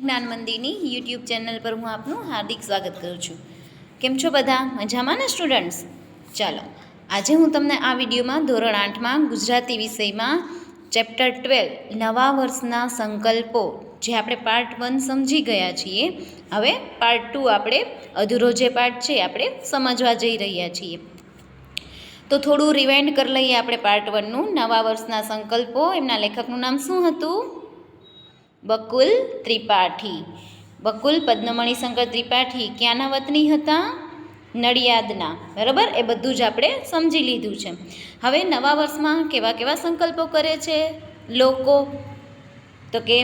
જ્ઞાન મંદિરની YouTube channel પર હું આપનું હાર્દિક સ્વાગત કરું છું. કેમ છો બધા? મજામાં ને સ્ટુડન્ટ્સ? ચાલો, આજે હું તમને આ વિડીયોમાં ધોરણ 8માં ગુજરાતી વિષયમાં ચેપ્ટર 12 નવા વર્ષના સંકલ્પો જે આપણે પાર્ટ 1 સમજી ગયા છીએ, હવે પાર્ટ 2 આપણે અધૂરો જે પાર્ટ છે આપણે સમજવા જઈ રહ્યા છીએ. તો થોડું રિવાઇન્ડ કરી લઈએ આપણે પાર્ટ 1નું. નવા વર્ષના સંકલ્પો, એમના લેખકનું નામ શું હતું? બકુલ ત્રિપાઠી. બકુલ પદ્મમણિશંકર ત્રિપાઠી ક્યાંના વતની હતા? નડિયાદના. બરાબર, એ બધું જ આપણે સમજી લીધું છે. હવે નવા વર્ષમાં કેવા કેવા સંકલ્પો કરે છે લોકો? તો કે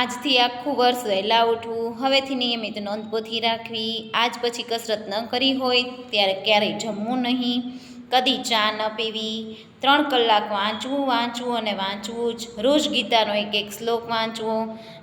આજથી આખું વર્ષ વહેલા ઉઠવું, હવેથી નિયમિત નોંધપોથી રાખવી, આજ પછી કસરત ન કરી હોય ત્યારે ક્યારેય જમવું નહીં, કદી ચા ન પીવી, 3 કલાક વાંચવું અને વાંચવું જ, રોજ ગીતાનો એક શ્લોક વાંચવો,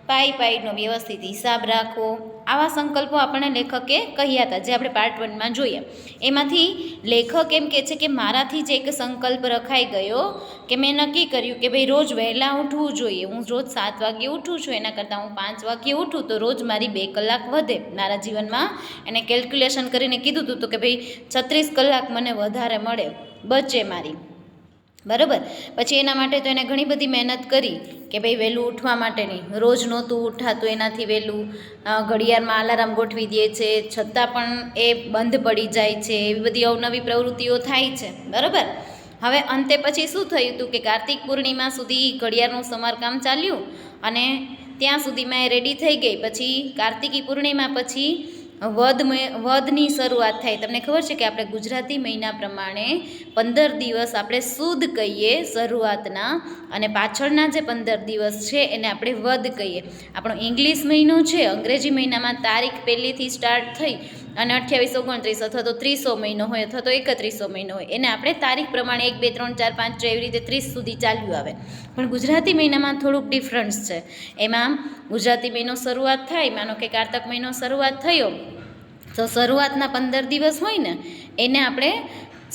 પાઈનો વ્યવસ્થિત હિસાબ રાખવો. આવા સંકલ્પો આપણને લેખકે કહ્યા હતા, જે આપણે પાર્ટ 1માં જોઈએ. એમાંથી લેખક એમ કહે છે કે મારાથી જ એક સંકલ્પ રખાઈ ગયો કે મેં નક્કી કર્યું કે ભાઈ રોજ વહેલા ઉઠવું જોઈએ. હું રોજ 7 વાગે ઉઠું છું, એના કરતાં હું 5 વાગે ઉઠું તો રોજ મારી 2 કલાક વધે મારા જીવનમાં. એને કેલ્ક્યુલેશન કરીને કીધું હતું તો કે ભાઈ 36 કલાક મને વધારે મળે, બચે મારી. બરાબર. પછી એના માટે તો એને ઘણી બધી મહેનત કરી કે ભાઈ વહેલું ઉઠવા માટેની. રોજ નહોતું ઉઠાતું એનાથી વહેલું, ઘડિયાળમાં અલાર્મ ગોઠવી દે છે, છતાં પણ એ બંધ પડી જાય છે. એવી બધી અવનવી પ્રવૃત્તિઓ થાય છે. બરાબર. હવે અંતે પછી શું થયું હતું કે કાર્તિક પૂર્ણિમા સુધી ઘડિયાળનું સમારકામ ચાલ્યું અને ત્યાં સુધીમાં એ રેડી થઈ ગઈ. પછી કાર્તિકી પૂર્ણિમા પછી વધની શરૂઆત થાય. તમને ખબર છે કે આપણે ગુજરાતી મહિના પ્રમાણે 15 દિવસ આપણે સુદ કહીએ શરૂઆતના, અને પાછળના જે 15 દિવસ છે એને આપણે વદ કહીએ. આપણો ઇંગ્લિશ મહિનો છે, અંગ્રેજી મહિનામાં તારીખ 1થી સ્ટાર્ટ થઈ અને 28, 29 અથવા તો 30 મહિનો હોય અથવા તો 31 મહિનો હોય, એને આપણે તારીખ પ્રમાણે 1, 2, 3, 4, 5, 6 એવી રીતે 30 સુધી ચાલ્યું આવે. પણ ગુજરાતી મહિનામાં થોડુંક ડિફરન્સ છે. એમાં ગુજરાતી મહિનો શરૂઆત થાય, માનો કે કારતક મહિનો શરૂઆત થયો તો શરૂઆતના 15 દિવસ હોય ને એને આપણે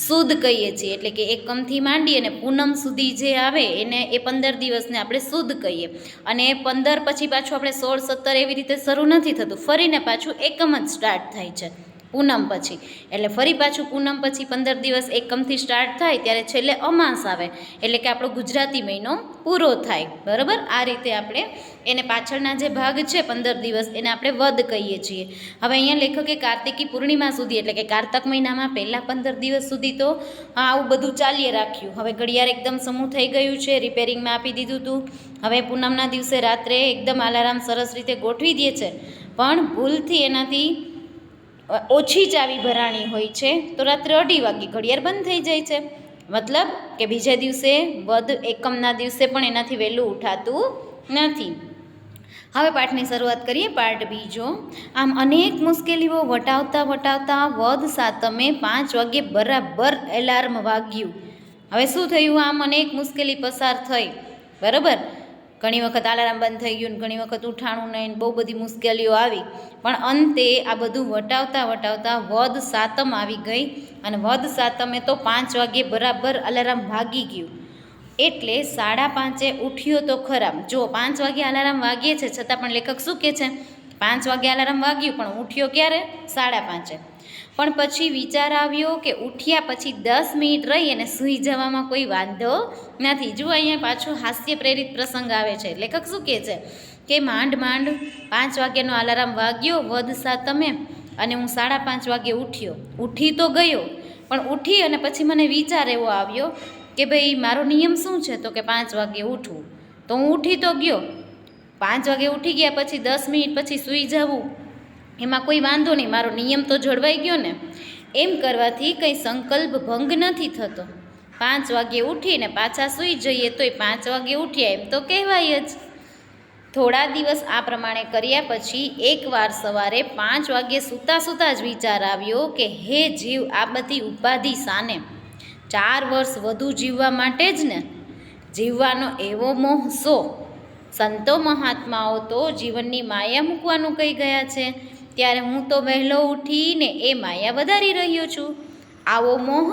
સુદ કહીએ છીએ. એટલે કે એકમથી માંડી અને પૂનમ સુધી જે આવે એને એ 15 દિવસને આપણે સુદ કહીએ. અને 15 પછી પાછું આપણે 16, 17 એવી રીતે શરૂ નથી થતું, ફરીને પાછું એકમ જ સ્ટાર્ટ થાય છે પૂનમ પછી. એટલે ફરી પાછું પૂનમ પછી 15 દિવસ એકમથી સ્ટાર્ટ થાય ત્યારે છેલ્લે અમાસ આવે, એટલે કે આપણો ગુજરાતી મહિનો પૂરો થાય. બરાબર. આ રીતે આપણે એને પાછળના જે ભાગ છે 15 દિવસ એને આપણે વદ કહીએ છીએ. હવે અહીંયા લેખકે કાર્તિકી પૂર્ણિમા સુધી એટલે કે કારતક મહિનામાં પહેલાં 15 દિવસ સુધી તો આવું બધું ચાલ્યે રાખ્યું. હવે ઘડિયાળ એકદમ સમૂહ થઈ ગયું છે, રિપેરિંગમાં આપી દીધું હતું. હવે પૂનમના દિવસે રાત્રે એકદમ અલાર્મ સરસ રીતે ગોઠવી દે છે, પણ ભૂલથી એનાથી ઓછી ચાવી ભરાણી હોય છે તો રાત્રે 2:30 વાગે ઘડિયાળ બંધ થઈ જાય છે. મતલબ કે બીજા દિવસે વદ એકમના દિવસે પણ એનાથી વહેલું ઉઠાતું નથી. હવે પાઠની શરૂઆત કરીએ, પાર્ટ બીજો. આમ અનેક મુશ્કેલીઓ વટાવતા વદ સાતમે 5 વાગે બરાબર એલાર્મ વાગ્યું. હવે શું થયું? આમ અનેક મુશ્કેલી પસાર થઈ. બરાબર. ઘણી વખત અલાર્મ બંધ થઈ ગયું, ઘણી વખત ઉઠાણું નહીં, બહુ બધી મુશ્કેલીઓ આવી. પણ અંતે આ બધું વટાવતા વદ સાતમ આવી ગઈ અને વદ સાતમે તો 5 વાગે બરાબર અલાર્મ વાગી ગયું. એટલે 5:30 ઉઠ્યો તો ખરા. જો 5 વાગે અલાર્મ વાગીએ છે છતાં પણ લેખક શું કહે છે? 5 વાગે અલાર્મ વાગ્યું પણ ઉઠ્યો ક્યારે? 5:30. પણ પછી વિચાર આવ્યો કે ઉઠ્યા પછી 10 મિનિટ રહી અને સૂઈ જવામાં કોઈ વાંધો નથી. જો અહીંયા પાછો હાસ્ય પ્રેરિત પ્રસંગ આવે છે. લેખક શું કહે છે કે માંડ 5 વાગ્યાનો અલાર્મ વાગ્યો વદ સાતમે અને હું 5:30 વાગે ઉઠી તો ગયો, પણ ઉઠી અને પછી મને વિચાર એવો આવ્યો કે ભાઈ મારો નિયમ શું છે? તો કે 5 વાગે ઉઠવું. તો હું ઉઠી તો ગયો, 5 વાગે ઉઠી ગયા પછી 10 મિનિટ પછી સૂઈ જવું એમાં કોઈ વાંધો નહીં, મારો નિયમ તો જળવાઈ ગયો ને. એમ કરવાથી કંઈ સંકલ્પ ભંગ નથી થતો. 5 વાગે ઉઠીને પાછા સૂઈ જઈએ તોય 5 વાગે ઉઠ્યા એમ તો કહેવાય જ. થોડા દિવસ આ પ્રમાણે કર્યા પછી એકવાર સવારે 5 વાગે સૂતા જ વિચાર આવ્યો કે હે જીવ, આ બધી ઉપાધિ શાને? 4 વર્ષ વધુ જીવવા માટે જ ને. જીવવાનો એવો મોહ શો? સંતો મહાત્માઓ તો જીવનની માયા મૂકવાનું કહી ગયા છે, ત્યારે હું તો વહેલો ઉઠીને એ માયા વધારી રહ્યો છું. આવો મોહ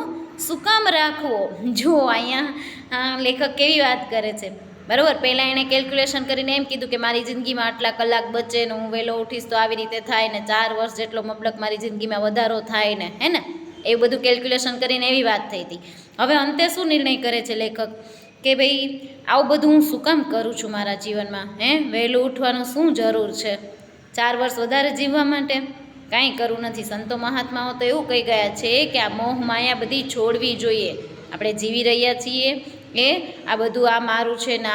શું કામ રાખવો? જો અહીંયા લેખક કેવી વાત કરે છે બરાબર. પહેલાં એણે કેલ્ક્યુલેશન કરીને એમ કીધું કે મારી જિંદગીમાં આટલા કલાક બચે ને હું વહેલો ઉઠીશ તો આવી રીતે થાય ને 4 વર્ષ જેટલો મબલક મારી જિંદગીમાં વધારો થાય ને, હે ને, એવું બધું કેલ્ક્યુલેશન કરીને એવી વાત થઈ હતી. હવે અંતે શું નિર્ણય કરે છે લેખક કે ભાઈ આવું બધું હું શું કામ કરું છું મારા જીવનમાં, વહેલું ઉઠવાનું શું જરૂર છે 4 વર્ષ વધારે જીવવા માટે? કાંઈ કરવું નથી. સંતો મહાત્માઓ તો એવું કહી ગયા છે કે આ મોહ માયા બધી છોડવી જોઈએ. આપણે જીવી રહ્યા છીએ આ બધું આ મારું છે ને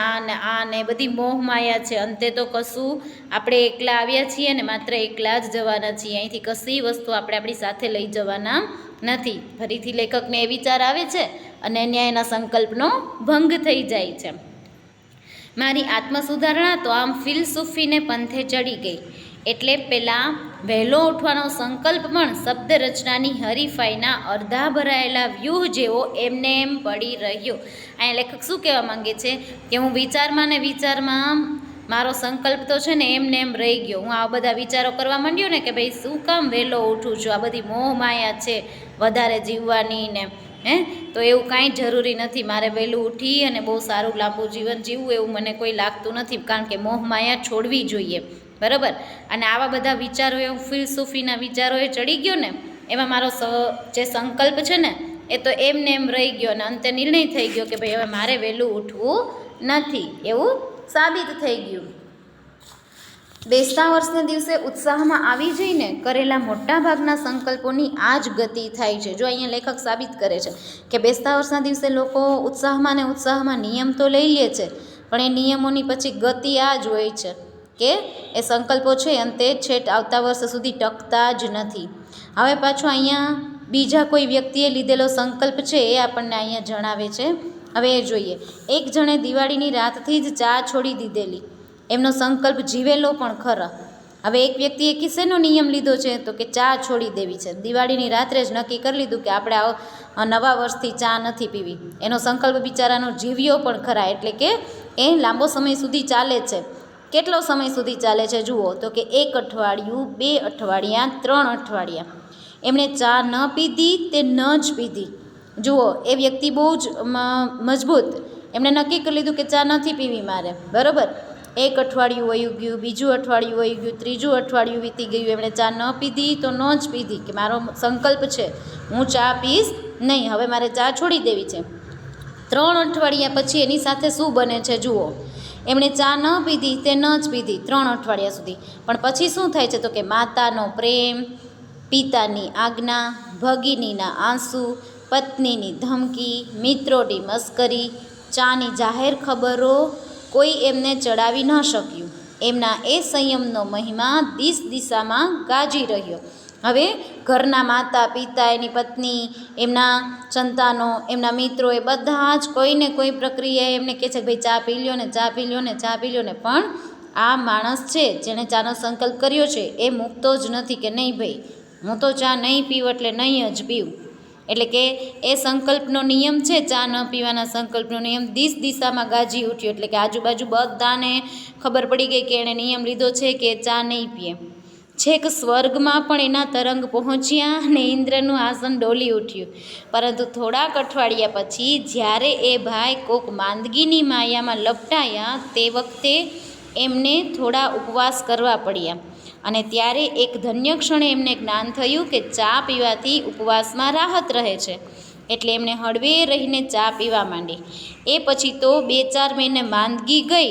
આ ને બધી મોહ માયા છે. અંતે તો કશું આપણે એકલા આવ્યા છીએ ને માત્ર એકલા જ જવાના છીએ. અહીંથી કશી વસ્તુ આપણે આપણી સાથે લઈ જવાના નથી. ફરીથી લેખકને એ વિચાર આવે છે અને ન્યાયના સંકલ્પનો ભંગ થઈ જાય છે. મારી આત્મસુધારણા તો આમ ફિલસૂફીને પંથે ચડી ગઈ. એટલે પહેલાં વહેલો ઉઠવાનો સંકલ્પ પણ શબ્દ રચનાની હરીફાઈના અડધા ભરાયેલા વ્યૂહ જેવો એમને એમ પડી રહ્યો. અહીંયા લેખક શું કહેવા માંગે છે કે હું વિચારમાં ને વિચારમાં મારો સંકલ્પ તો છે ને એમને એમ રહી ગયો. હું આ બધા વિચારો કરવા માંડ્યો ને કે ભાઈ શું કામ વહેલો ઉઠું છું, આ બધી મોહ માયા છે વધારે જીવવાની ને, તો એવું કાંઈ જરૂરી નથી. મારે વહેલું ઉઠી અને બહુ સારું લાંબુ જીવન જીવવું એવું મને કોઈ લાગતું નથી, કારણ કે મોહ માયા છોડવી જોઈએ. બરાબર. અને આવા બધા વિચારો એવું ફિલસૂફીના વિચારોએ ચડી ગયો ને, એમાં મારો જે સંકલ્પ છે ને એ તો એમને એમ રહી ગયો અને અંતે નિર્ણય થઈ ગયો કે ભાઈ હવે મારે વહેલું ઉઠવું નથી, એવું સાબિત થઈ ગયું. બેસતા વર્ષના દિવસે ઉત્સાહમાં આવી જઈને કરેલા મોટાભાગના સંકલ્પોની આ જ ગતિ થાય છે. જો અહીંયા લેખક સાબિત કરે છે કે બેસતા વર્ષના દિવસે લોકો ઉત્સાહમાં ને ઉત્સાહમાં નિયમ તો લઈ લે છે, પણ એ નિયમોની પછી ગતિ આ જ હોય છે કે એ સંકલ્પો છે અંતે છેટ આવતા વર્ષ સુધી ટકતા જ નથી. હવે પાછો અહીંયા બીજા કોઈ વ્યક્તિએ લીધેલો સંકલ્પ છે એ આપણને અહીંયા જણાવે છે. હવે એ જોઈએ. એક જણે દિવાળીની રાતથી જ ચા છોડી દીધેલી. એમનો સંકલ્પ જીવેલો પણ ખરા. હવે એક વ્યક્તિએ કિસ્સેનો નિયમ લીધો છે તો કે ચા છોડી દેવી છે. દિવાળીની રાત્રે જ નક્કી કરી લીધું કે આપણે નવા વર્ષથી ચા નથી પીવી. એનો સંકલ્પ બિચારાનો જીવ્યો પણ ખરા, એટલે કે એ લાંબો સમય સુધી ચાલે છે. કેટલો સમય સુધી ચાલે છે જુઓ તો કે 1 અઠવાડિયું, 2 અઠવાડિયા, 3 અઠવાડિયા. એમણે ચા ન પીધી તે ન જ પીધી. જુઓ એ વ્યક્તિ બહુ જ મજબૂત. એમણે નક્કી કરી લીધું કે ચા નથી પીવી મારે, બરાબર. 1 અઠવાડિયું વયું ગયું, બીજું અઠવાડિયું વયું ગયું, ત્રીજું અઠવાડિયું વીતી ગયું. એમણે ચા ન પીધી તો ન જ પીધી કે મારો સંકલ્પ છે હું ચા પીશ નહીં, હવે મારે ચા છોડી દેવી છે. 3 અઠવાડિયા પછી એની સાથે શું બને છે જુઓ. એમણે ચા ન પીધી તે ન જ પીધી 3 અઠવાડિયા સુધી. પણ પછી શું થાય છે તો કે માતાનો પ્રેમ, પિતાની આજ્ઞા, ભગિનીના આંસુ, પત્નીની ધમકી, મિત્રોની મસ્કરી, ચાની જાહેર ખબરો કોઈ એમને ચડાવી ન શક્યું. એમના એ સંયમનો મહિમા દિશામાં ગાજી રહ્યો. હવે ઘરના માતા પિતા, એની પત્ની, એમના સંતાનો, એમના મિત્રો એ બધા જ કોઈને કોઈ પ્રક્રિયાએ એમને કહે છે કે ભાઈ ચા પી લ્યો ને, ચા પી લ્યો ને, ચા પી લ્યો ને. પણ આ માણસ છે જેણે ચાનો સંકલ્પ કર્યો છે એ મૂકતો જ નથી કે નહીં ભાઈ હું તો ચા નહીં પીવું એટલે નહીં જ પીવું. એટલે કે એ સંકલ્પનો નિયમ છે, ચા ન પીવાના સંકલ્પનો નિયમ દિશામાં ગાજી ઉઠ્યો. એટલે કે આજુબાજુ બધાને ખબર પડી ગઈ કે એણે નિયમ લીધો છે કે ચા નહીં પીએ. છેક સ્વર્ગમાં પણ એના તરંગ પહોંચ્યા અને ઇન્દ્રનું આસન ડોલી ઉઠ્યું. પરંતુ થોડાક અઠવાડિયા પછી જ્યારે એ ભાઈ કોક માંદગીની માયામાં લપટાયા તે વખતે એમને થોડા ઉપવાસ કરવા પડ્યા. અને ત્યારે એક ધન્ય ક્ષણે એમને જ્ઞાન થયું કે ચા પીવાથી ઉપવાસમાં રાહત રહે છે. એટલે એમને હળવે રહીને ચા પીવા માંડી. એ પછી તો 2-4 મહિને માંદગી ગઈ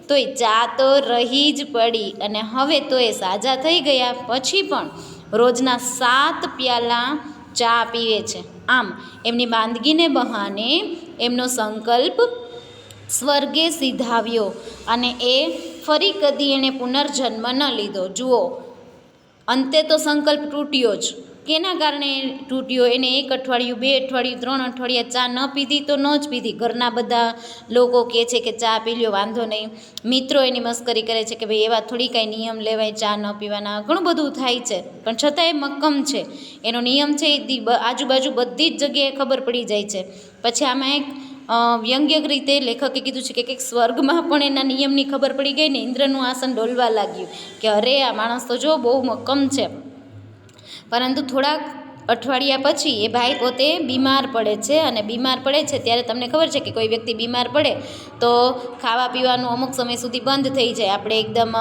તોય ચા તો રહી જ પડી. અને હવે તો એ સાજા થઈ ગયા પછી પણ રોજના 7 પ્યાલા ચા પીવે છે. આમ એમની માંદગીને બહાને એમનો સંકલ્પ સ્વર્ગે સીધાવ્યો અને એ ફરી કદી એણે પુનર્જન્મ ન લીધો. જુઓ અંતે તો સંકલ્પ તૂટ્યો જ. કેના કારણે તૂટ્યો? એને 1 અઠવાડિયું, 2 અઠવાડિયું, 3 અઠવાડિયા ચા ન પીધી તો ન જ પીધી. ઘરના બધા લોકો કહે છે કે ચા પી લ્યો વાંધો નહીં. મિત્રો એની મસ્કરી કરે છે કે ભાઈ એવા થોડી કાંઈ નિયમ લેવાય ચા ન પીવાના, ઘણું બધું થાય છે. પણ છતાં એ મક્કમ છે. એનો નિયમ છે એ આજુબાજુ બધી જ જગ્યાએ ખબર પડી જાય છે. પછી આમાં એક વ્યંગ્યક રીતે લેખકે કીધું છે કે સ્વર્ગમાં પણ એના નિયમની ખબર પડી ગઈ ને ઇન્દ્રનું આસન ડોલવા લાગ્યું કે અરે આ માણસ તો જો બહુ મક્કમ છે. પરંતુ થોડાક અઠવાડિયા પછી એ ભાઈ પોતે બીમાર પડે છે, અને બીમાર પડે છે ત્યારે તમને ખબર છે કે કોઈ વ્યક્તિ બીમાર પડે તો ખાવા પીવાનું અમુક સમય સુધી બંધ થઈ જાય. આપણે એકદમ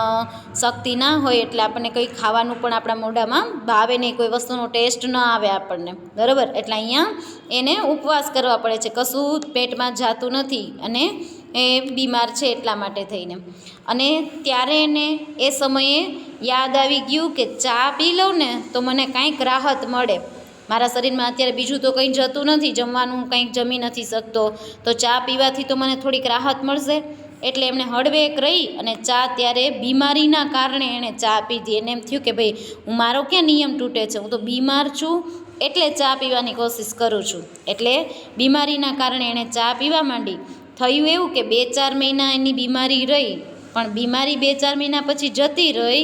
શક્તિ ના હોય એટલે આપણને કંઈ ખાવાનું પણ આપણા મોઢામાં ભાવે નહીં, કોઈ વસ્તુનો ટેસ્ટ ન આવે આપણને, બરાબર. એટલે અહીંયા એને ઉપવાસ કરવા પડે છે, કશું પેટમાં જાતું નથી અને એ બીમાર છે એટલા માટે થઈને. અને ત્યારે એને એ સમયે યાદ આવી ગયું કે ચા પી લઉં ને તો મને કાંઈક રાહત મળે, મારા શરીરમાં અત્યારે બીજું તો કંઈ જતું નથી, જમવાનું કંઈક જમી નથી શકતો, તો ચા પીવાથી તો મને થોડીક રાહત મળશે. એટલે એમણે હળવેક રહી અને ચા ત્યારે બીમારીના કારણે એણે ચા પીધી. એને એમ થયું કે ભાઈ હું મારો ક્યાં નિયમ તૂટે છે, હું તો બીમાર છું એટલે ચા પીવાની કોશિશ કરું છું. એટલે બીમારીના કારણે એણે ચા પીવા માંડી. થયું એવું કે 2-4 મહિના એની બીમારી રહી, પણ બીમારી 2-4 મહિના પછી જતી રહી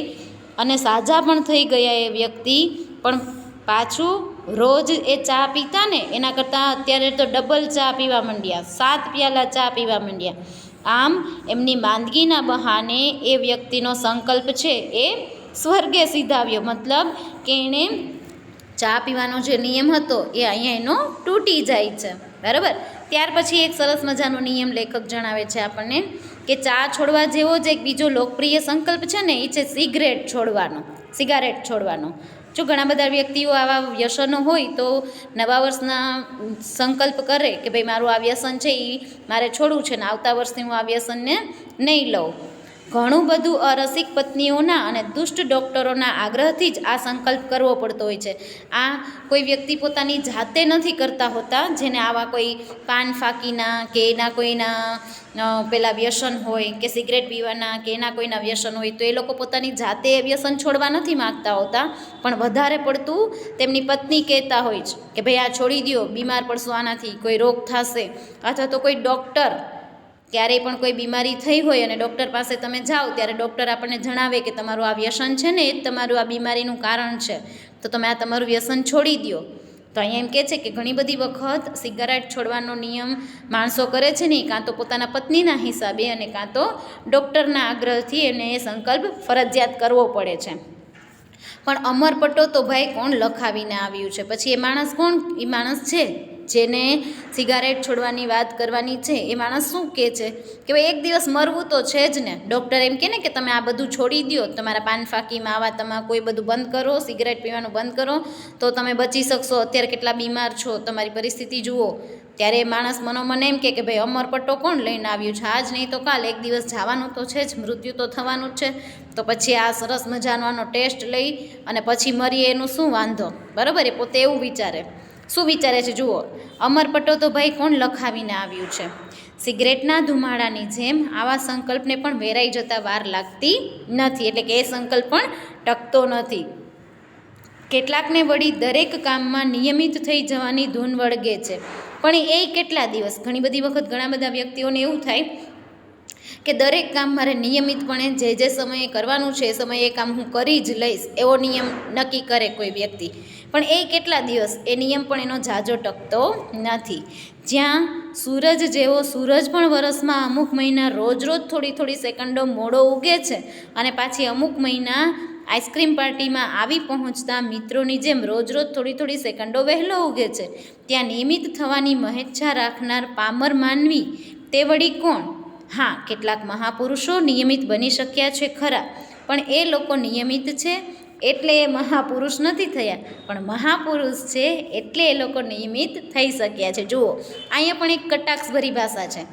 અને સાજા પણ થઈ ગયા એ વ્યક્તિ, પણ પાછું રોજ એ ચા પીતા ને એના કરતાં અત્યારે તો ડબલ ચા પીવા માંડ્યા, 7 પ્યાલા ચા પીવા માંડ્યા. આમ એમની માંદગીના બહાને એ વ્યક્તિનો સંકલ્પ છે એ સ્વર્ગે સીધાવ્યો, મતલબ કે એણે ચા પીવાનો જે નિયમ હતો એ અહીંયા એનો તૂટી જાય છે, બરાબર. ત્યાર પછી એક સરસ મજાનો નિયમ લેખક જણાવે છે આપણને કે ચા છોડવા જેવો જ એક બીજો લોકપ્રિય સંકલ્પ છે ને, એ છે સિગારેટ છોડવાનો. જો ઘણા બધા વ્યક્તિઓ આવા વ્યસનો હોય તો નવા વર્ષના સંકલ્પ કરે કે ભાઈ મારું આ વ્યસન છે એ મારે છોડવું છે ને આવતા વર્ષથી હું આ વ્યસનને નહીં લઉં. ઘણું બધું અરસિક પત્નીઓના અને દુષ્ટ ડૉક્ટરોના આગ્રહથી જ આ સંકલ્પ કરવો પડતો હોય છે. આ કોઈ વ્યક્તિ પોતાની જાતે નથી કરતા હોતા, જેને આવા કોઈ પાન ફાંકીના કે એના કોઈના પેલા વ્યસન હોય કે સિગરેટ પીવાના કે એના કોઈના વ્યસન હોય તો એ લોકો પોતાની જાતે વ્યસન છોડવા નથી માગતા હોતા, પણ વધારે પડતું તેમની પત્ની કહેતા હોય છે કે ભાઈ આ છોડી દો, બીમાર પડશો આનાથી, કોઈ રોગ થશે. અથવા તો કોઈ ડૉક્ટર, ક્યારેય પણ કોઈ બીમારી થઈ હોય અને ડૉક્ટર પાસે તમે જાઓ ત્યારે ડૉક્ટર આપણને જણાવે કે તમારું આ વ્યસન છે ને એ જ તમારું આ બીમારીનું કારણ છે, તો તમે આ તમારું વ્યસન છોડી દો. તો અહીંયા એમ કહે છે કે ઘણી બધી વખત સિગારેટ છોડવાનો નિયમ માણસો કરે છે નહીં, કાં તો પોતાના પત્નીના હિસાબે અને કાં તો ડૉક્ટરના આગ્રહથી એને એ સંકલ્પ ફરજિયાત કરવો પડે છે. પણ અમરપટ્ટો તો ભાઈ કોણ લખાવીને આવ્યું છે? પછી એ માણસ કોણ? એ માણસ છે જેને સિગારેટ છોડવાની વાત કરવાની છે, એ માણસ શું કહે છે કે ભાઈ એક દિવસ મરવું તો છે જ ને. ડૉક્ટર એમ કહે ને કે તમે આ બધું છોડી દો, તમારા પાન ફાંકીમાં આવા તમાકુ એ બધું બંધ કરો, સિગરેટ પીવાનું બંધ કરો તો તમે બચી શકશો. અત્યારે કેટલા બીમાર છો, તમારી પરિસ્થિતિ જુઓ. ત્યારે માણસ મનોમન એમ કે ભાઈ અમરપટ્ટો કોણ લઈને આવ્યું છે? આજ નહીં તો કાલ એક દિવસ જવાનું તો છે જ, મૃત્યુ તો થવાનું જ છે. તો પછી આ સરસ મજાનો આનો ટેસ્ટ લઈ અને પછી મરીએ એનું શું વાંધો, બરાબર. એ પોતે એવું વિચારે. શું વિચારે છે જુઓ, અમરપટ્ટો તો ભાઈ કોણ લખાવીને આવ્યું છે? સિગરેટના ધુમાડાની જેમ આવા સંકલ્પને પણ વેરાઈ જતાં વાર લાગતી નથી, એટલે કે એ સંકલ્પ પણ ટકતો નથી. કેટલાકને વળી દરેક કામમાં નિયમિત થઈ જવાની ધૂન વળગે છે, પણ એ કેટલા દિવસ? ઘણી બધી વખત ઘણા બધા વ્યક્તિઓને એવું થાય કે દરેક કામ મારે નિયમિતપણે જે સમયે કરવાનું છે એ સમયે એ કામ હું કરી જ લઈશ, એવો નિયમ નક્કી કરે કોઈ વ્યક્તિ. પણ એ કેટલા દિવસ? એ નિયમ પણ એનો ઝાઝો ટકતો નથી. જ્યાં સૂરજ જેવો સૂરજ પણ વરસમાં અમુક મહિના રોજ થોડી સેકન્ડો મોડો ઉગે છે અને પાછી અમુક મહિના આઈસ્ક્રીમ પાર્ટીમાં આવી પહોંચતા મિત્રોની જેમ રોજ થોડી સેકન્ડો વહેલો ઉગે છે, ત્યાં નિયમિત થવાની મહેચ્છા રાખનાર પામર માનવી તે વળી કોણ? હા, કેટલાક મહાપુરુષો નિયમિત બની શક્યા છે ખરા, પણ એ લોકો નિયમિત છે એટલે એ મહાપુરુષ નથી થયા, પણ મહાપુરુષ છે એટલે એ લોકો નિયમિત થઈ શક્યા છે. જુઓ, અહીંયા પણ એક કટાક્ષભરી ભાષા છે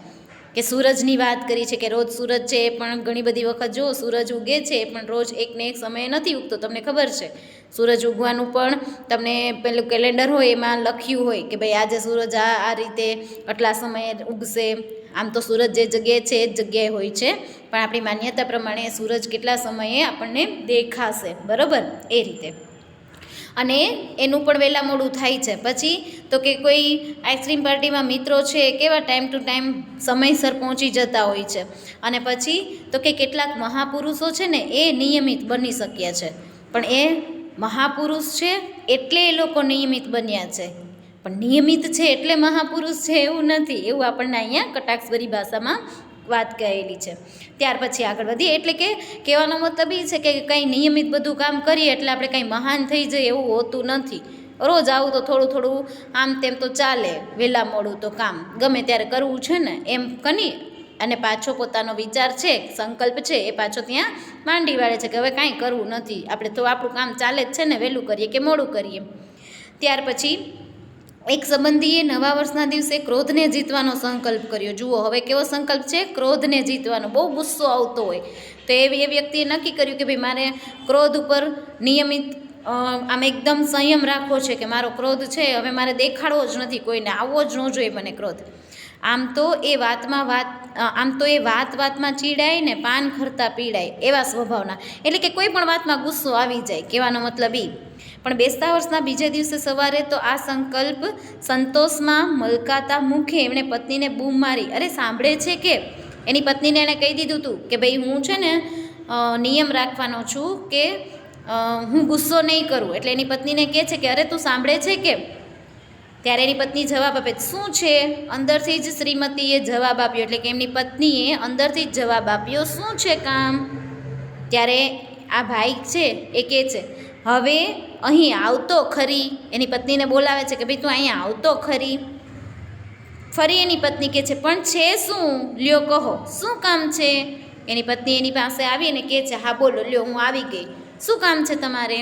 કે સૂરજની વાત કરી છે કે રોજ સૂરજ છે, પણ ઘણી બધી વખત જુઓ સૂરજ ઉગે છે પણ રોજ એકને એક સમયે નથી ઉગતો. તમને ખબર છે, સૂરજ ઉગવાનું પણ તમને પેલું કેલેન્ડર હોય એમાં લખ્યું હોય કે ભાઈ આજે સૂરજ આ રીતે આટલા સમયે ઉગશે. આમ તો સૂરજ જે જગ્યાએ છે એ જ જગ્યાએ હોય છે, પણ આપણી માન્યતા પ્રમાણે સૂરજ કેટલા સમયે આપણને દેખાશે, બરાબર, એ રીતે. અને એનું પણ વહેલા મોડું થાય છે. પછી તો કે કોઈ આઈસ્ક્રીમ પાર્ટીમાં મિત્રો છે કેવા ટાઈમ ટુ ટાઈમ સમયસર પહોંચી જતા હોય છે. અને પછી તો કે કેટલાક મહાપુરુષો છે ને એ નિયમિત બની શક્યા છે, પણ એ મહાપુરુષ છે એટલે એ લોકો નિયમિત બન્યા છે, પણ નિયમિત છે એટલે મહાપુરુષ છે એવું નથી. એવું આપણને અહીંયા કટાક્ષભરી ભાષામાં વાત કહેલી છે. ત્યાર પછી આગળ વધીએ, એટલે કે કહેવાનો મતલબ એ છે કે કંઈ નિયમિત બધું કામ કરીએ એટલે આપણે કંઈ મહાન થઈ જઈએ એવું હોતું નથી. રોજ આવું તો થોડું થોડું આમ તેમ તો ચાલે, વહેલા મોડું તો કામ ગમે ત્યારે કરવું છે ને એમ કરી અને પાછો પોતાનો વિચાર છે, સંકલ્પ છે એ પાછો ત્યાં માંડી વાળે છે કે હવે કાંઈ કરવું નથી, આપણે તો આપણું કામ ચાલે જ છે ને, વહેલું કરીએ કે મોડું કરીએ. ત્યાર પછી એક સંબંધીએ નવા વર્ષના દિવસે ક્રોધને જીતવાનો સંકલ્પ કર્યો. જુઓ હવે કેવો સંકલ્પ છે, ક્રોધને જીતવાનો. બહુ ગુસ્સો આવતો હોય તો એ વ્યક્તિએ નક્કી કર્યું કે ભાઈ મારે ક્રોધ ઉપર નિયમિત આમ એકદમ સંયમ રાખવો છે કે મારો ક્રોધ છે હવે મારે દેખાડવો જ નથી કોઈને, આવવો જ ન જોઈએ મને ક્રોધ. આમ તો એ વાતમાં ચીડાય ને પાન ખરતા પીડાય એવા સ્વભાવના, એટલે કે કોઈ પણ વાતમાં ગુસ્સો આવી જાય, કહેવાનો મતલબ એ. પણ બેસતા વર્ષના બીજે દિવસે સવારે તો આ સંકલ્પ સંતોષમાં મલકાતા મુખે એમણે પત્નીને બૂમ મારી. અરે સાંભળે છે કે એની પત્નીને એણે કહી દીધું હતું કે ભાઈ હું છે ને નિયમ રાખવાનો છું કે હું ગુસ્સો નહીં કરું. એટલે એની પત્નીને કહે છે કે અરે તું સાંભળે છે કે? ત્યારે એની પત્ની જવાબ આપે, શું છે? અંદરથી જ શ્રીમતીએ જવાબ આપ્યો, એટલે કે એમની પત્નીએ અંદરથી જ જવાબ આપ્યો, શું છે કામ? ત્યારે આ ભાઈ છે એ કહે છે હવે અહીં આવતો ખરી. એની પત્નીને બોલાવે છે કે ભાઈ તું અહીંયા આવતો ખરી. ફરી એની પત્ની કહે છે પણ છે શું? લ્યો કહો શું કામ છે? એની પત્ની એની પાસે આવી અને કહે છે હા બોલો, લ્યો હું આવી ગઈ, શું કામ છે તમારે?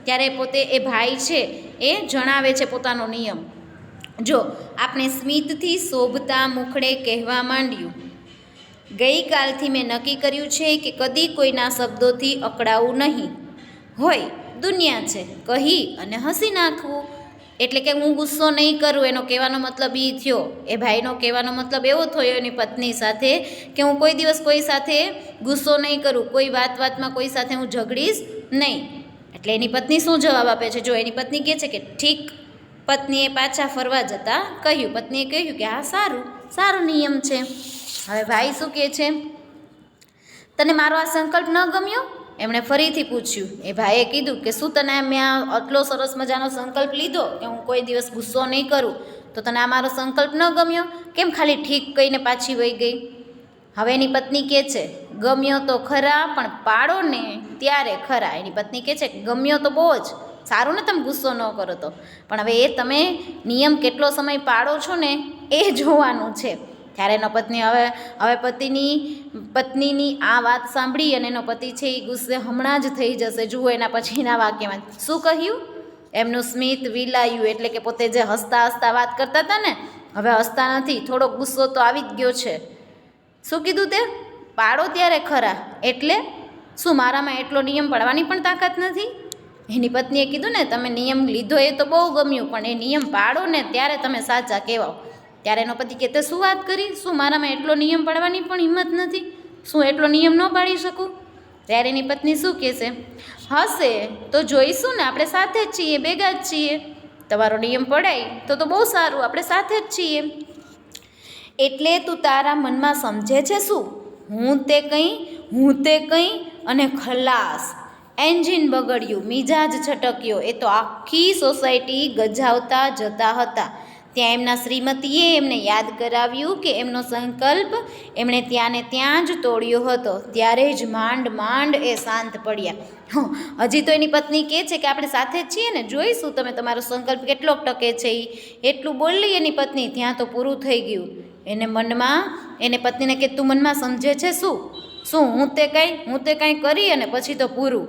ત્યારે પોતે એ ભાઈ છે એ જણાવે છે પોતાનો નિયમ. જો આપણે સ્મિતથી શોભતા મુખડે કહેવા માંડ્યું, ગઈકાલથી મેં નક્કી કર્યું છે કે કદી કોઈના શબ્દોથી અકળાવું નહીં. હોય દુનિયા છે કહી અને હસી નાખવું. એટલે કે હું ગુસ્સો નહીં કરું, એનો કહેવાનો મતલબ એ થયો, એ ભાઈનો કહેવાનો મતલબ એવો થયો એની પત્ની સાથે કે હું કોઈ દિવસ કોઈ સાથે ગુસ્સો નહીં કરું, કોઈ વાતમાં કોઈ સાથે હું ઝઘડીશ નહીં. એટલે એની પત્ની શું જવાબ આપે છે? જો એની પત્ની કહે છે કે ઠીક. પત્નીએ પાછા ફરવા જતાં કહ્યું, પત્નીએ કહ્યું કે હા સારો નિયમ છે. હવે ભાઈ શું કહે છે, તને મારો આ સંકલ્પ ન ગમ્યો? એમણે ફરીથી પૂછ્યું. એ ભાઈએ કીધું કે શું તને મેં આટલો સરસ મજાનો સંકલ્પ લીધો કે હું કોઈ દિવસ ગુસ્સો નહીં કરું, તો તને આ મારો સંકલ્પ ન ગમ્યો? કેમ ખાલી ઠીક કહીને પાછી વહી ગઈ? હવે એની પત્ની કહે છે ગમ્યો તો ખરા પણ પાડો ને ત્યારે ખરા. એની પત્ની કહે છે ગમ્યો તો બહુ જ સારું ને તમે ગુસ્સો ન કરો તો, પણ હવે એ તમે નિયમ કેટલો સમય પાડો છો ને એ જોવાનું છે. ત્યારે એનો પત્ની હવે પત્નીની આ વાત સાંભળી અને એનો પતિ છે એ ગુસ્સે હમણાં જ થઈ જશે. જુઓ એના પછીના વાક્યમાં શું કહ્યું, એમનું સ્મિત વિલાયું, એટલે કે પોતે જે હસતા હસતા વાત કરતા હતા ને હવે હસતા નથી, થોડો ગુસ્સો તો આવી જ ગયો છે. શું કીધું તે? પાડો ત્યારે ખરા. એટલે શું મારામાં એટલો નિયમ પાડવાની પણ તાકાત નથી? એની પત્નીએ કીધું ને તમે નિયમ લીધો એ તો બહુ ગમ્યું, પણ એ નિયમ પાડો ને ત્યારે તમે સાચા કહેવાઓ. ત્યારે એનો પતિ કહેતો શું વાત કરી, શું મારામાં એટલો નિયમ પાડવાની પણ હિંમત નથી? શું એટલો નિયમ ન પાડી શકું? ત્યારે એની પત્ની શું કહેશે, હશે તો જોઈશું ને, આપણે સાથે જ છીએ, ભેગા જ છીએ, તમારો નિયમ પડાય તો બહુ સારું, આપણે સાથે જ છીએ. એટલે તું તારા મનમાં સમજે છે શું, હું તે કંઈ અને ખલાસ. એન્જિન બગડ્યું, મિજાજ છટક્યો, એ તો આખી સોસાયટી ગજાવતા જતા હતા. ત્યાં એમના શ્રીમતીએ એમને યાદ કરાવ્યું કે એમનો સંકલ્પ એમણે ત્યાં ને ત્યાં જ તોડ્યો હતો. ત્યારે જ માંડ એ શાંત પડ્યા. હજી તો એની પત્ની કહે છે કે આપણે સાથે જ છીએ ને, જોઈશું તમે તમારો સંકલ્પ કેટલો ટકે છે. એટલું બોલી એની પત્ની, ત્યાં તો પૂરું થઈ ગયું. એને પત્નીને કે તું મનમાં સમજે છે શું હું તે કાંઈ કરી અને પછી તો પૂરું.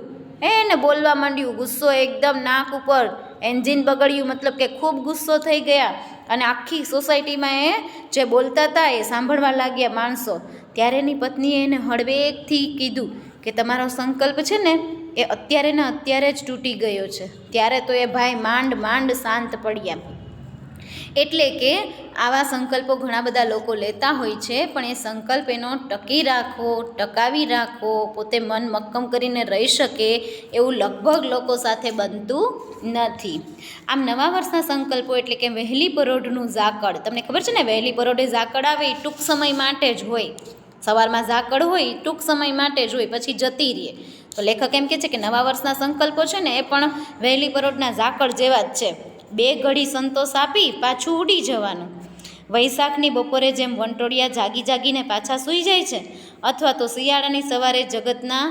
એને બોલવા માંડ્યું, ગુસ્સો એકદમ નાક ઉપર. એન્જિન બગડ્યું મતલબ કે ખૂબ ગુસ્સો થઈ ગયા અને આખી સોસાયટીમાં એ જે બોલતા હતા એ સાંભળવા લાગ્યા માણસો. ત્યારે એની પત્નીએ એને હળવેકથી કીધું કે તમારો સંકલ્પ છે ને એ અત્યારે જ તૂટી ગયો છે. ત્યારે તો એ ભાઈ માંડ શાંત પડ્યા. એટલે કે આવા સંકલ્પો ઘણા બધા લોકો લેતા હોય છે, પણ એ સંકલ્પ એનો ટકાવી રાખવો, પોતે મન મક્કમ કરીને રહી શકે એવું લગભગ લોકો સાથે બનતું નથી. આમ નવા વર્ષના સંકલ્પો એટલે કે વહેલી પરોઢનું ઝાકળ, તમને ખબર છે ને વહેલી પરોઢે ઝાકળ આવે એ ટૂંક સમય માટે જ હોય. સવારમાં ઝાકળ હોય ટૂંક સમય માટે જ હોય, પછી જતી રહે. તો લેખક એમ કહે છે કે નવા વર્ષના સંકલ્પો છે ને એ પણ વહેલી પરોઢના ઝાકળ જેવા જ છે. 2 ઘડી સંતોષ આપી પાછું ઉડી જવાનું. વૈશાખની બપોરે જેમ વંટોળિયા જાગીને પાછા સૂઈ જાય છે, અથવા તો શિયાળાની સવારે જગતના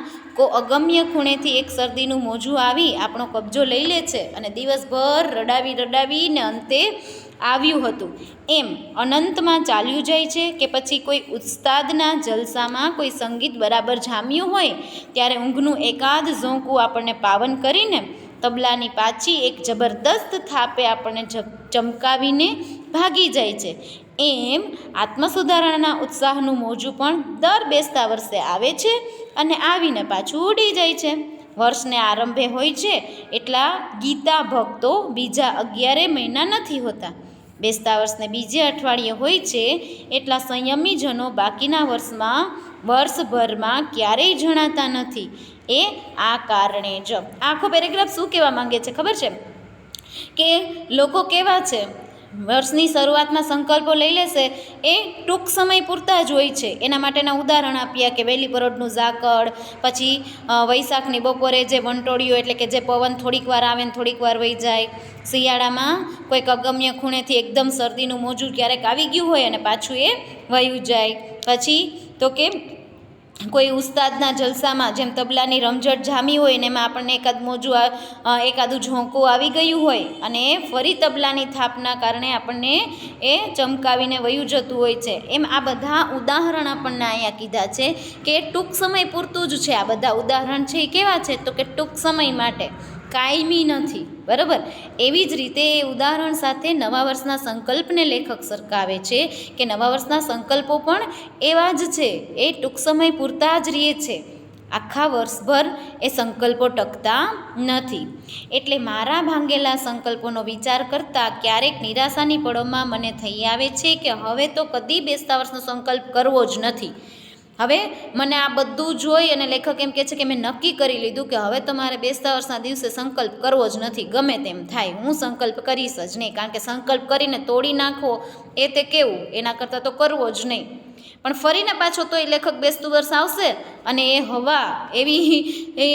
અગમ્ય ખૂણેથી એક શરદીનું મોજું આવી આપણો કબજો લઈ લે છે અને દિવસભર રડાવીને અંતે આવ્યું હતું એમ અનંતમાં ચાલ્યું જાય છે, કે પછી કોઈ ઉસ્તાદના જલસામાં કોઈ સંગીત બરાબર જામ્યું હોય ત્યારે ઊંઘનું એકાદ ઝોંકું આપણને પાવન કરીને તબલાની પાછી એક જબરદસ્ત થાપે આપણને ચમકાવીને ભાગી જાય છે, એમ આત્મસુધારણાના ઉત્સાહનું મોજું પણ દર બેસતા વર્ષે આવે છે અને આવીને પાછું ઉડી જાય છે. વર્ષને આરંભે હોય છે એટલા ગીતા ભક્તો બીજા 11 મહિના નથી હોતા. બેસતા વર્ષને બીજે અઠવાડિયે હોય છે એટલા સંયમીજનો બાકીના વર્ષભરમાં ક્યારેય જણાતા નથી. એ આ કારણે જ. આખો પેરેગ્રાફ શું કહેવા માંગે છે ખબર છે? કે લોકો કેવા છે, વર્ષની શરૂઆતમાં સંકલ્પો લઈ લેશે એ ટૂંક સમય પૂરતા જ હોય છે. એના માટેના ઉદાહરણ આપ્યા કે વહેલી પરોઢનું ઝાકળ, પછી વૈશાખની બપોરે જે વંટોળિયો એટલે કે જે પવન થોડીક વાર આવે ને થોડીક વાર વહી જાય, શિયાળામાં કોઈક અગમ્ય ખૂણેથી એકદમ શરદીનું મોજું ક્યારેક આવી ગયું હોય અને પાછું એ વયું જાય. પછી તો કે કોઈ ઉસ્તાદના જલસામાં જેમ તબલાની રમઝટ જામી હોય ને એમાં આપણને એકાદું ઝોંકું આવી ગયું હોય અને ફરી તબલાની થાપના કારણે આપણને એ ચમકાવીને વયું જતું હોય છે. એમ આ બધા ઉદાહરણ આપણને અહીંયા કીધા છે કે ટૂંક સમય પૂરતું જ છે. આ બધા ઉદાહરણ છે એ કેવા છે? તો કે ટૂંક સમય માટે, કાયમી નથી. બરાબર? એવી જ રીતે એ ઉદાહરણ સાથે નવા વર્ષના સંકલ્પને લેખક સરખાવે છે કે નવા વર્ષના સંકલ્પો પણ એવા જ છે, એ ટૂંક સમય પૂરતા જ રહે છે, આખા વર્ષભર એ સંકલ્પો ટકતા નથી. એટલે મારા ભાંગેલા સંકલ્પોનો વિચાર કરતાં ક્યારેક નિરાશાની પળોમાં મને થઈ આવે છે કે હવે તો કદી બેસતા વર્ષનો સંકલ્પ કરવો જ નથી. હવે મને આ બધું જોઈ અને લેખક એમ કહે છે કે મેં નક્કી કરી લીધું કે હવે તો મારે બેસતા વર્ષના દિવસે સંકલ્પ કરવો જ નથી. ગમે તેમ થાય હું સંકલ્પ કરીશ જ નહીં, કારણ કે સંકલ્પ કરીને તોડી નાખવો એ તે કેવું, એના કરતાં તો કરવો જ નહીં. પણ ફરીને પાછો તોય લેખક બેસતું વર્ષ આવશે અને એ હવા એવી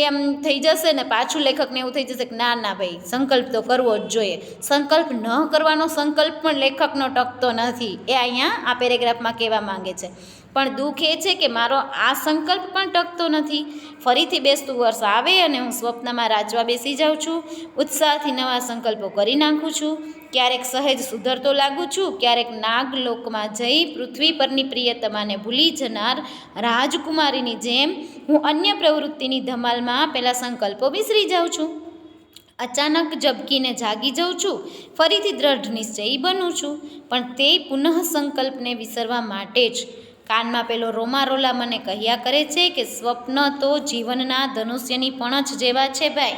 એમ થઈ જશે ને પાછું લેખકને એવું થઈ જશે કે ના ભાઈ સંકલ્પ તો કરવો જ જોઈએ. સંકલ્પ ન કરવાનો સંકલ્પ પણ લેખકનો ટકતો નથી, એ અહીંયા આ પેરેગ્રાફમાં કહેવા માંગે છે. પણ દુઃખ એ છે કે મારો આ સંકલ્પ પણ ટકતો નથી. ફરીથી બેસતું વર્ષ આવે અને હું સ્વપ્નમાં રાચવા બેસી જાઉં છું, ઉત્સાહથી નવા સંકલ્પો કરી નાખું છું. ક્યારેક સહેજ સુધરતો લાગું છું, ક્યારેક નાગલોકમાં જઈ પૃથ્વી પરની પ્રિયતમાને ભૂલી જનાર રાજકુમારીની જેમ હું અન્ય પ્રવૃત્તિની ધમાલમાં પેલા સંકલ્પો વિસરી જાઉં છું. અચાનક ઝબકીને જાગી જાઉં છું, ફરીથી દ્રઢ નિશ્ચયી બનું છું, પણ તે પુનઃ સંકલ્પને વિસરવા માટે જ. કાનમાં પેલો રોમારોલા મને કહ્યા કરે છે કે સ્વપ્ન તો જીવનના ધનુષ્યની પણછ જેવા છે ભાઈ.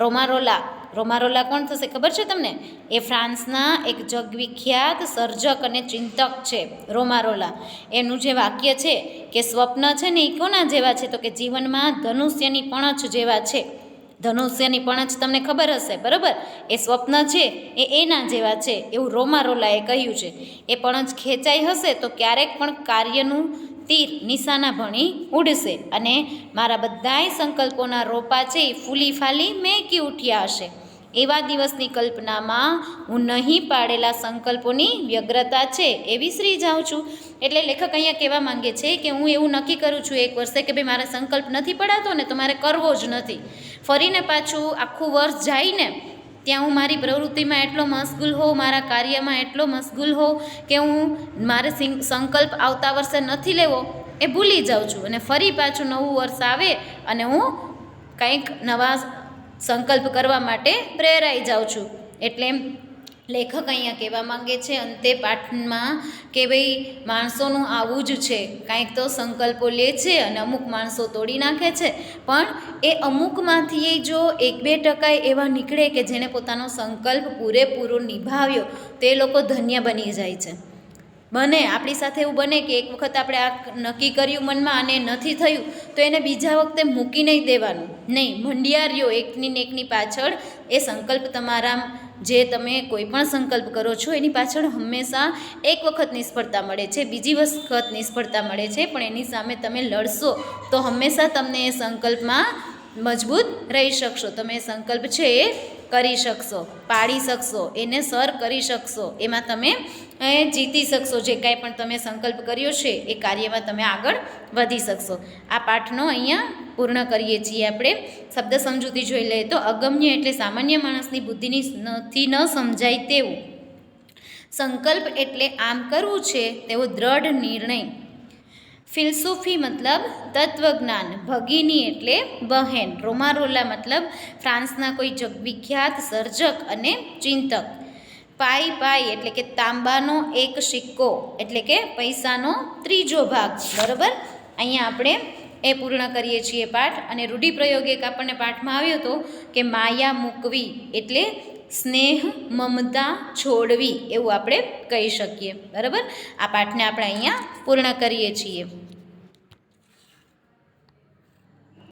રોમારોલા કોણ થશે ખબર છે તમને? એ ફ્રાન્સના એક જગવિખ્યાત સર્જક અને ચિંતક છે રોમારોલા. એનું જે વાક્ય છે કે સ્વપ્ન છે ને એ કોના જેવા છે? તો કે જીવનમાં ધનુષ્યની પણછ જેવા છે. ધનુષ્યની પણછ તમને ખબર હશે, બરાબર? એ સ્વપ્ન છે એ એના જેવા છે એવું રોમારોલાએ કહ્યું છે. એ પણછ ખેંચાઈ હશે તો ક્યારેક પણ કાર્યનું તીર નિશાના ભણી ઉડશે અને મારા બધાય સંકલ્પોના રોપા છે એ ફૂલી ફાલી મેંકી ઉઠ્યા હશે. એવા દિવસની કલ્પનામાં હું નહીં પાડેલા સંકલ્પોની વ્યગ્રતા છે એ વિસરી જાઉં છું. એટલે લેખક અહીંયા કહેવા માંગે છે કે હું એવું નક્કી કરું છું એક વર્ષે કે ભાઈ મારે સંકલ્પ નથી પડાતો ને તો મારે કરવો જ નથી. ફરીને પાછું આખું વર્ષ જાય ને ત્યાં હું મારી પ્રવૃત્તિમાં એટલો મશગુલ હોઉં, મારા કાર્યમાં એટલો મશગુલ હોઉં કે હું મારે સંકલ્પ આવતા વર્ષે નથી લેવો એ ભૂલી જાઉં છું. અને ફરી પાછું નવું વર્ષ આવે અને હું કંઈક નવા સંકલ્પ કરવા માટે પ્રેરાઈ જાઉં છું. એટલે લેખક અહીંયા કહેવા માંગે છે અંતે પાઠમાં કે ભાઈ માણસોનું આવું જ છે, કાંઈક તો સંકલ્પો લે છે અને અમુક માણસો તોડી નાખે છે, પણ એ અમુકમાંથી જો 1-2% એવા નીકળે કે જેણે પોતાનો સંકલ્પ પૂરેપૂરો નિભાવ્યો તે લોકો ધન્ય બની જાય છે. આપણી સાથે એવું બને કે એક વખત આપણે આ નક્કી કર્યું મનમાં અને નથી થયું તો એને બીજા વખતે મૂકી નહીં દેવાનું, નહીં મંડ્યા રહ્યો એકની પાછળ. એ સંકલ્પ તમારા જે તમે કોઈ પણ સંકલ્પ કરો છો એની પાછળ હંમેશા એક વખત નિષ્ફળતા મળે છે, બીજી વખત નિષ્ફળતા મળે છે, પણ એની સામે તમે લડશો તો હંમેશા તમને એ સંકલ્પમાં મજબૂત રહી શકશો. તમે એ સંકલ્પ છે એ કરી શકશો, પાડી શકશો, એને સર કરી શકશો, એમાં તમે જીતી શકશો. જે કાંઈ પણ તમે સંકલ્પ કર્યો છે એ કાર્યમાં તમે આગળ વધી શકશો. આ પાઠનો અહીંયા પૂર્ણ કરીએ છીએ આપણે. શબ્દ સમજૂતી જોઈ લઈએ તો અગમ્ય એટલે સામાન્ય માણસની બુદ્ધિની ન સમજાય તેવું. સંકલ્પ એટલે આમ કરવું છે તેવો દ્રઢ નિર્ણય. ફિલસૂફી મતલબ તત્વજ્ઞાન. ભગિની એટલે બહેન. રોમારોલા મતલબ ફ્રાન્સના કોઈ જગવિખ્યાત સર્જક અને ચિંતક. પાઈ એટલે કે તાંબાનો એક સિક્કો એટલે કે પૈસાનો ત્રીજો ભાગ. બરાબર, અહીંયા આપણે એ પૂર્ણ કરીએ છીએ પાઠ. અને રૂઢિપ્રયોગ એક આપણને પાઠમાં આવ્યો હતો કે માયા મૂકવી એટલે સ્નેહ મમતા છોડવી એવું આપણે કહી શકીએ. બરાબર, આ પાઠને આપણે અહીંયા પૂર્ણ કરીએ છીએ.